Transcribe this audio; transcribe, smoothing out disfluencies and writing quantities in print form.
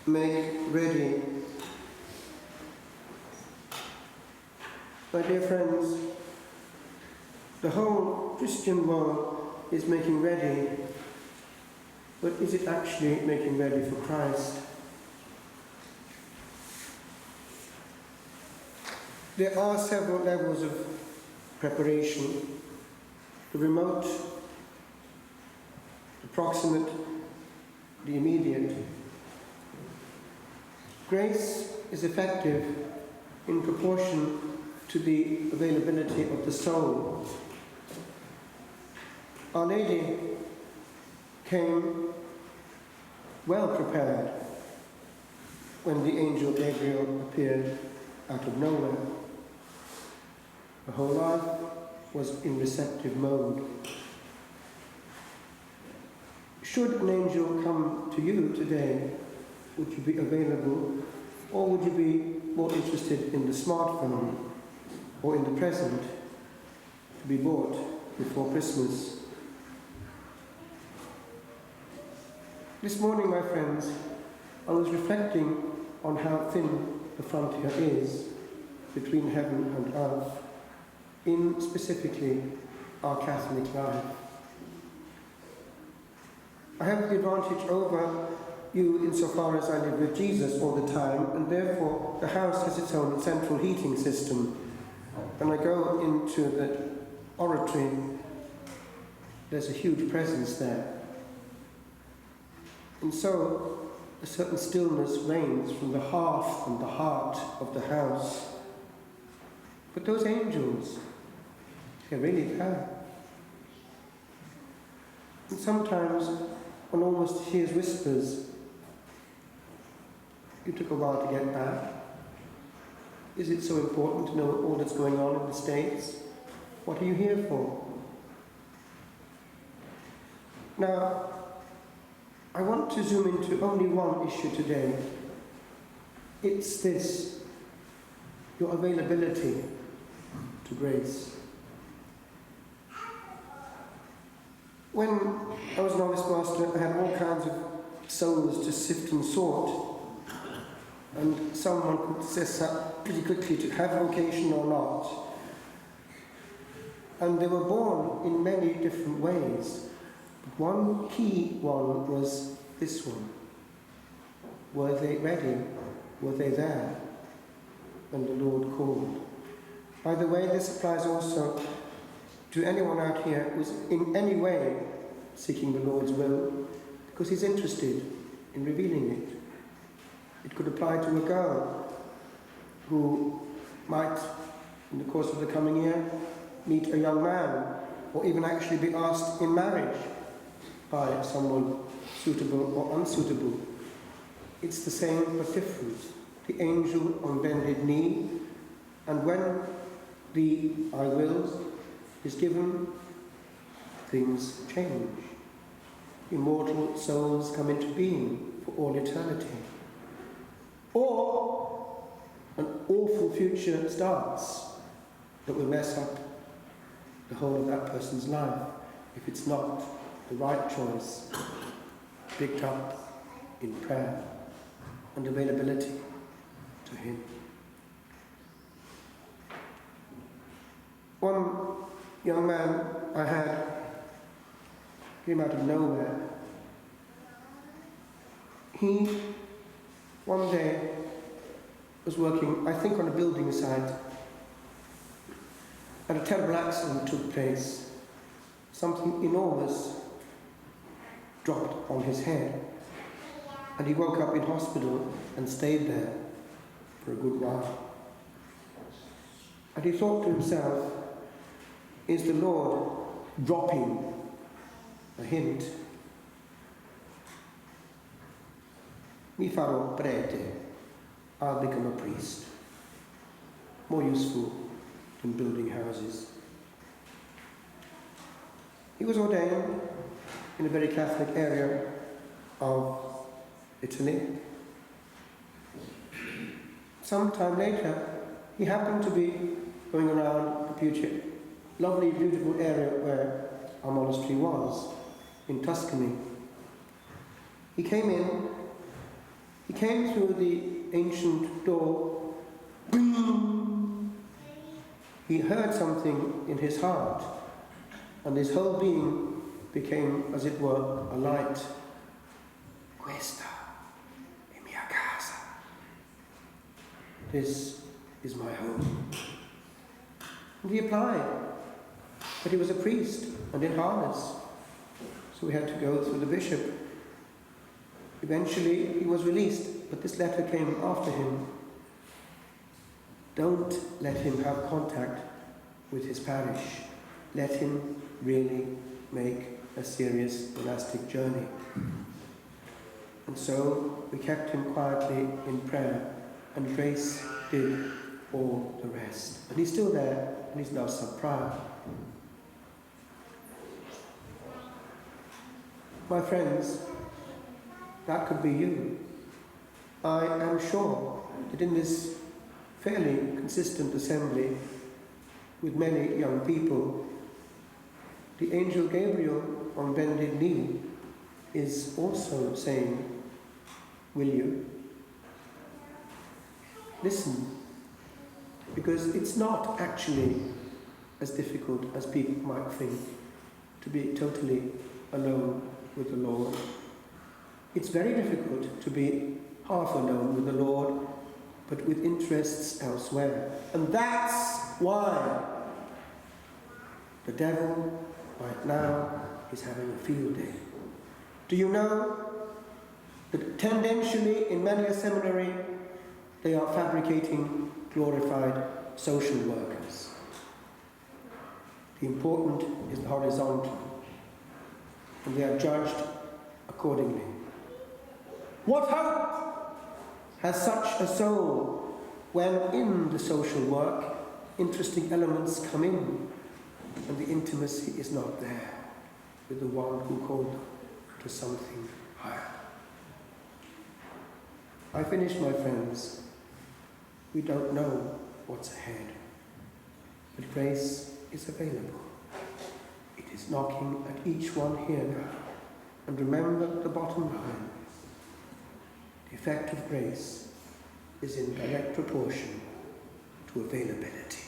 make ready. My dear friends, the whole Christian world is making ready, but is it actually making ready for Christ? There are several levels of preparation: the remote, the proximate, the immediate. Grace is effective in proportion to the availability of the soul. Our Lady came well prepared when the angel Gabriel appeared out of nowhere. Her whole life was in receptive mode. Should an angel come to you today, would you be available, or would you be more interested in the smartphone or in the present to be bought before Christmas? This morning, my friends, I was reflecting on how thin the frontier is between heaven and earth, in specifically our Catholic life. I have the advantage over you insofar as I live with Jesus all the time, and therefore the house has its own central heating system. When I go into the oratory, there's a huge presence there. And so a certain stillness reigns from the hearth and the heart of the house. But those angels, they're really there. And sometimes one almost hears whispers. You took a while to get back. Is it so important to know all that's going on in the States? What are you here for? Now, I want to zoom into only one issue today. It's this: your availability to grace. When I was novice master, I had all kinds of souls to sift and sort, and someone could assess that pretty quickly to have vocation or not. And they were born in many different ways. But one key one was this one. Were they ready? Were they there when the Lord called? By the way, this applies also to anyone out here who's in any way seeking the Lord's will, because He's interested in revealing it. It could apply to a girl who might, in the course of the coming year, meet a young man, or even actually be asked in marriage by someone suitable or unsuitable. It's the same but different. The angel on bended knee, and when the I will is given, things change. Immortal souls come into being for all eternity. Or an awful future starts that will mess up the whole of that person's life if it's not the right choice, picked up in prayer and availability to Him. One young man I had came out of nowhere. He, one day, was working, I think, on a building site, and a terrible accident took place. Something enormous dropped on his head, and he woke up in hospital and stayed there for a good while. And he thought to himself, is the Lord dropping a hint? Mi farò prete, I'll become a priest. More useful than building houses. He was ordained in a very Catholic area of Italy. Some time later, he happened to be going around the lovely, beautiful area where our monastery was, in Tuscany. He came in He came through the ancient door. He heard something in his heart, and his whole being became, as it were, alight. Questa è mia casa. This is my home. And he applied, but he was a priest and in harness, so we had to go through the bishop. Eventually he was released, but this letter came after him. Don't let him have contact with his parish. Let him really make a serious monastic journey. And so we kept him quietly in prayer, and grace did all the rest. And he's still there, and he's now sub-prior. My friends, that could be you. I am sure that in this fairly consistent assembly with many young people, the angel Gabriel on bended knee is also saying, will you? Listen, because it's not actually as difficult as people might think to be totally alone with the Lord. It's very difficult to be half alone with the Lord, but with interests elsewhere. And that's why the devil right now is having a field day. Do you know that tendentially in many a seminary they are fabricating glorified social workers? The important is the horizontal, and they are judged accordingly. What hope has such a soul when in the social work interesting elements come in and the intimacy is not there with the one who called them to something higher? I finish, my friends. We don't know what's ahead, but grace is available. It is knocking at each one here now. And remember the bottom line. The effect of grace is in direct proportion to availability.